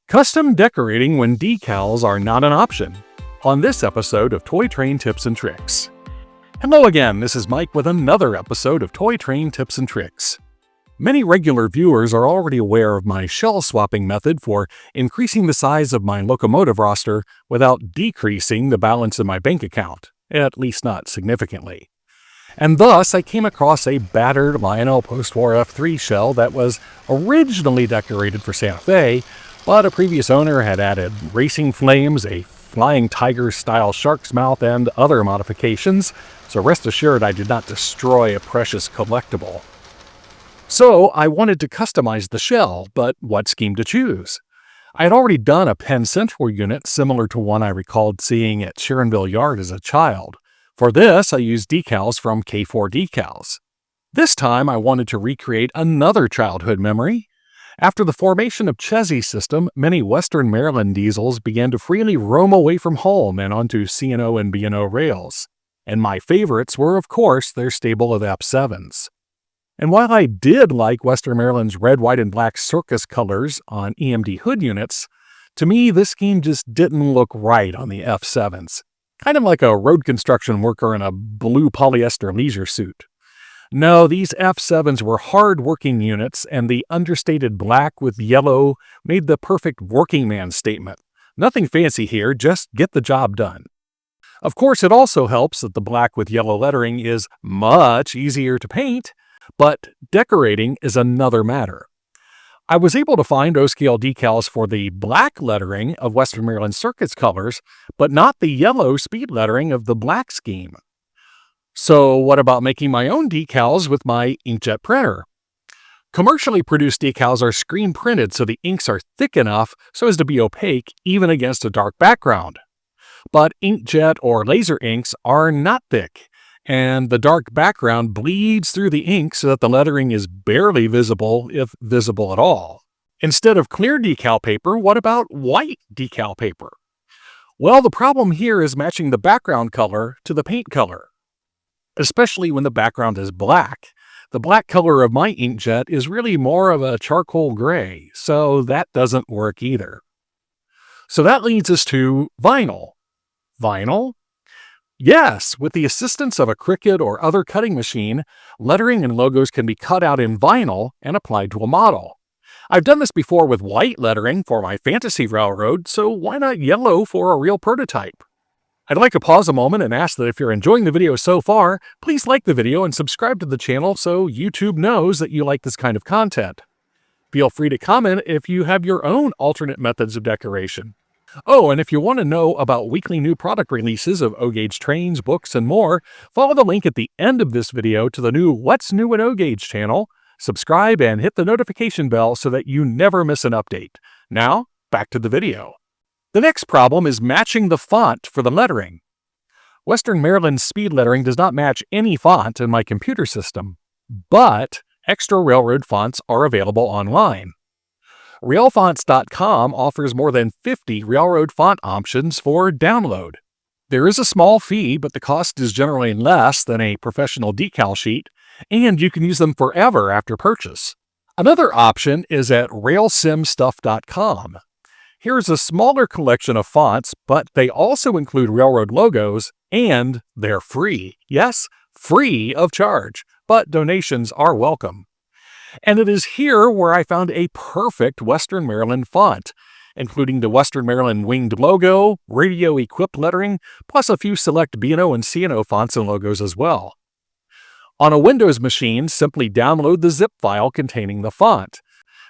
Custom decorating when decals are not an option, on this episode of Toy Train Tips and Tricks. Hello again, this is Mike with another episode of Toy Train Tips and Tricks. Many regular viewers are already aware of my shell swapping method for increasing the size of my locomotive roster without decreasing the balance in my bank account, at least not significantly. And thus, I came across a battered Lionel post-war F3 shell that was originally decorated for Santa Fe, but a previous owner had added racing flames, a flying tiger-style shark's mouth, and other modifications, so rest assured I did not destroy a precious collectible. So I wanted to customize the shell, but what scheme to choose? I had already done a Penn Central unit similar to one I recalled seeing at Sharonville Yard as a child. For this, I used decals from K4 Decals. This time, I wanted to recreate another childhood memory. After the formation of Chessy's system, many Western Maryland diesels began to freely roam away from home and onto C&O and B&O rails. And my favorites were, of course, their stable of F7s. And while I did like Western Maryland's red, white, and black circus colors on EMD hood units, to me this scheme just didn't look right on the F7s. Kind of like a road construction worker in a blue polyester leisure suit. No, these F7s were hard-working units, and the understated black with yellow made the perfect working man statement. Nothing fancy here, just get the job done. Of course, it also helps that the black with yellow lettering is much easier to paint, but decorating is another matter. I was able to find O-scale decals for the black lettering of Western Maryland Circuits colors, but not the yellow speed lettering of the black scheme. So what about making my own decals with my inkjet printer? Commercially produced decals are screen printed so the inks are thick enough so as to be opaque even against a dark background. But inkjet or laser inks are not thick, and the dark background bleeds through the ink so that the lettering is barely visible, if visible at all. Instead of clear decal paper, what about white decal paper? Well, the problem here is matching the background color to the paint color. Especially when the background is black. The black color of my inkjet is really more of a charcoal gray, so that doesn't work either. So that leads us to vinyl. Vinyl? Yes, with the assistance of a Cricut or other cutting machine, lettering and logos can be cut out in vinyl and applied to a model. I've done this before with white lettering for my fantasy railroad, so why not yellow for a real prototype? I'd like to pause a moment and ask that if you're enjoying the video so far, please like the video and subscribe to the channel so YouTube knows that you like this kind of content. Feel free to comment if you have your own alternate methods of decoration. Oh, and if you want to know about weekly new product releases of O-Gauge trains, books, and more, follow the link at the end of this video to the new What's New in O-Gauge channel, subscribe, and hit the notification bell so that you never miss an update. Now, back to the video. The next problem is matching the font for the lettering. Western Maryland speed lettering does not match any font in my computer system, but extra railroad fonts are available online. Railfonts.com offers more than 50 railroad font options for download. There is a small fee, but the cost is generally less than a professional decal sheet, and you can use them forever after purchase. Another option is at railsimstuff.com. Here's a smaller collection of fonts, but they also include railroad logos, and they're free. Yes, free of charge, but donations are welcome. And it is here where I found a perfect Western Maryland font, including the Western Maryland winged logo, radio-equipped lettering, plus a few select B&O and C&O fonts and logos as well. On a Windows machine, simply download the zip file containing the font.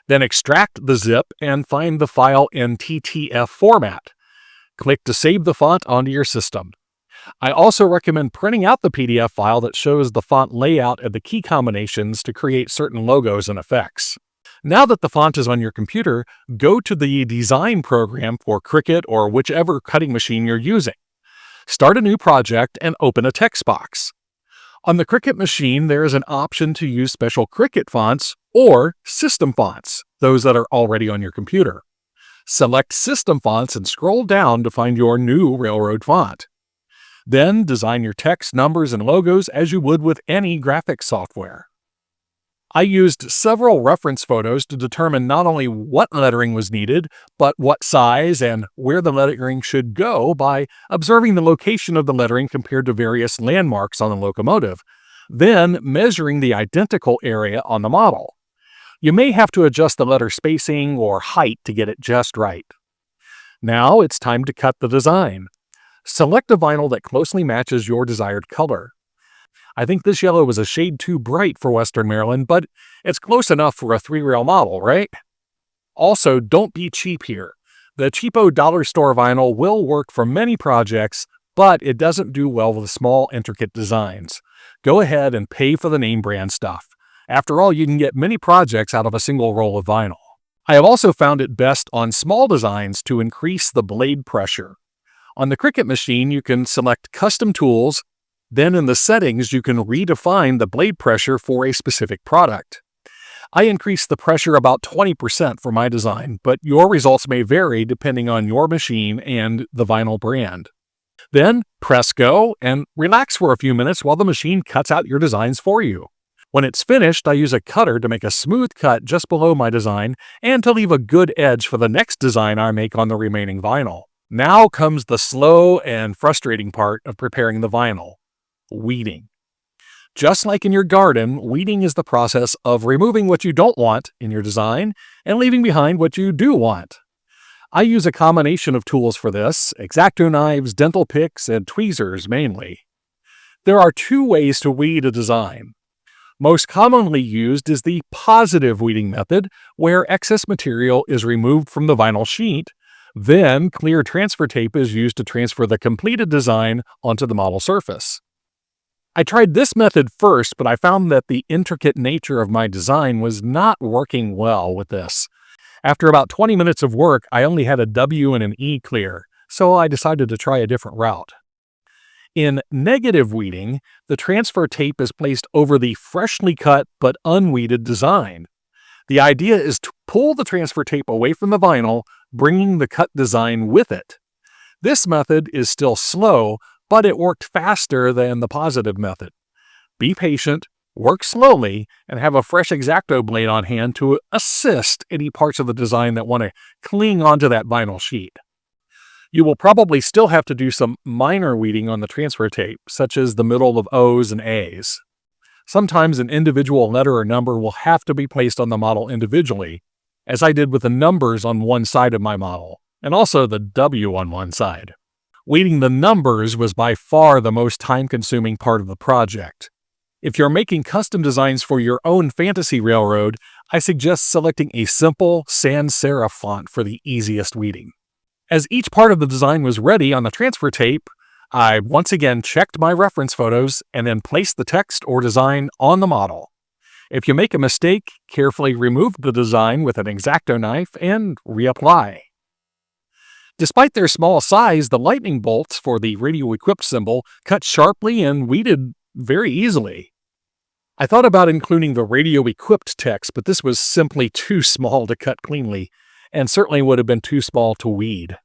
Then extract the zip and find the file in TTF format. Click to save the font onto your system. I also recommend printing out the PDF file that shows the font layout and the key combinations to create certain logos and effects. Now that the font is on your computer, go to the design program for Cricut or whichever cutting machine you're using. Start a new project and open a text box. On the Cricut machine, there is an option to use special Cricut fonts or system fonts, those that are already on your computer. Select System Fonts and scroll down to find your new railroad font. Then design your text, numbers, and logos as you would with any graphics software. I used several reference photos to determine not only what lettering was needed, but what size and where the lettering should go by observing the location of the lettering compared to various landmarks on the locomotive, then measuring the identical area on the model. You may have to adjust the letter spacing or height to get it just right. Now it's time to cut the design. Select a vinyl that closely matches your desired color. I think this yellow was a shade too bright for Western Maryland, but it's close enough for a 3-rail model, right? Also, don't be cheap here. The cheapo dollar store vinyl will work for many projects, but it doesn't do well with small, intricate designs. Go ahead and pay for the name brand stuff. After all, you can get many projects out of a single roll of vinyl. I have also found it best on small designs to increase the blade pressure. On the Cricut machine, you can select custom tools. Then in the settings, you can redefine the blade pressure for a specific product. I increased the pressure about 20% for my design, but your results may vary depending on your machine and the vinyl brand. Then press go and relax for a few minutes while the machine cuts out your designs for you. When it's finished, I use a cutter to make a smooth cut just below my design and to leave a good edge for the next design I make on the remaining vinyl. Now comes the slow and frustrating part of preparing the vinyl. Weeding. Just like in your garden, weeding is the process of removing what you don't want in your design and leaving behind what you do want. I use a combination of tools for this: X-Acto knives, dental picks, and tweezers mainly. There are 2 ways to weed a design. Most commonly used is the positive weeding method, where excess material is removed from the vinyl sheet. Then clear transfer tape is used to transfer the completed design onto the model surface. I tried this method first, but I found that the intricate nature of my design was not working well with this. After about 20 minutes of work, I only had a W and an E clear, so I decided to try a different route. In negative weeding, the transfer tape is placed over the freshly cut but unweeded design. The idea is to pull the transfer tape away from the vinyl, bringing the cut design with it. This method is still slow, but it worked faster than the positive method. Be patient, work slowly, and have a fresh X-Acto blade on hand to assist any parts of the design that want to cling onto that vinyl sheet. You will probably still have to do some minor weeding on the transfer tape, such as the middle of O's and A's. Sometimes an individual letter or number will have to be placed on the model individually, as I did with the numbers on one side of my model, and also the W on one side. Weeding the numbers was by far the most time-consuming part of the project. If you're making custom designs for your own fantasy railroad, I suggest selecting a simple sans serif font for the easiest weeding. As each part of the design was ready on the transfer tape, I once again checked my reference photos and then placed the text or design on the model. If you make a mistake, carefully remove the design with an X-Acto knife and reapply. Despite their small size, the lightning bolts for the radio-equipped symbol cut sharply and weeded very easily. I thought about including the radio-equipped text, but this was simply too small to cut cleanly, and certainly would have been too small to weed.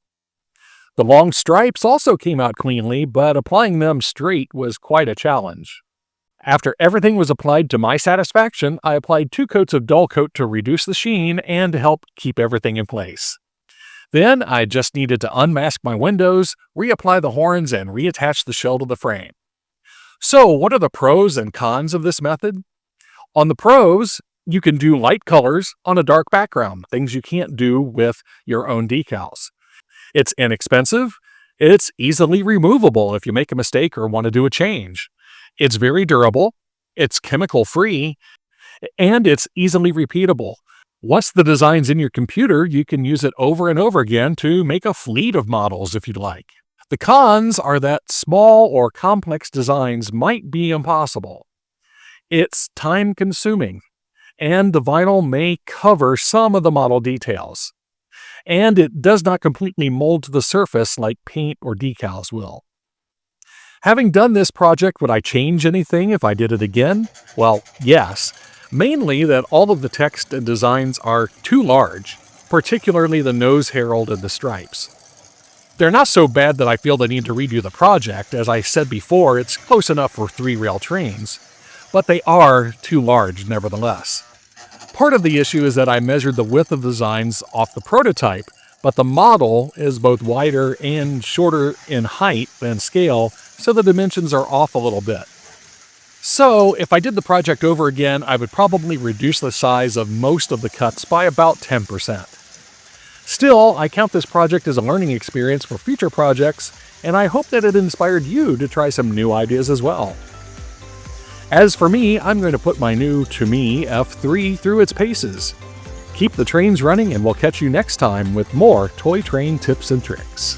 The long stripes also came out cleanly, but applying them straight was quite a challenge. After everything was applied to my satisfaction, I applied 2 coats of dull coat to reduce the sheen and to help keep everything in place. Then I just needed to unmask my windows, reapply the horns, and reattach the shell to the frame. So, what are the pros and cons of this method? On the pros, you can do light colors on a dark background, things you can't do with your own decals. It's inexpensive. It's easily removable if you make a mistake or want to do a change. It's very durable. It's chemical-free. And it's easily repeatable. Once the design's in your computer, you can use it over and over again to make a fleet of models if you'd like. The cons are that small or complex designs might be impossible. It's time-consuming, and the vinyl may cover some of the model details. And it does not completely mold to the surface like paint or decals will. Having done this project, would I change anything if I did it again? Well, yes. Mainly that all of the text and designs are too large, particularly the nose herald and the stripes. They're not so bad that I feel the need to redo the project. As I said before, it's close enough for 3-rail trains. but they are too large nevertheless. Part of the issue is that I measured the width of the designs off the prototype, but the model is both wider and shorter in height than scale, so the dimensions are off a little bit. So, if I did the project over again, I would probably reduce the size of most of the cuts by about 10%. Still, I count this project as a learning experience for future projects, and I hope that it inspired you to try some new ideas as well. As for me, I'm going to put my new, to me, F3 through its paces. Keep the trains running, and we'll catch you next time with more toy train tips and tricks.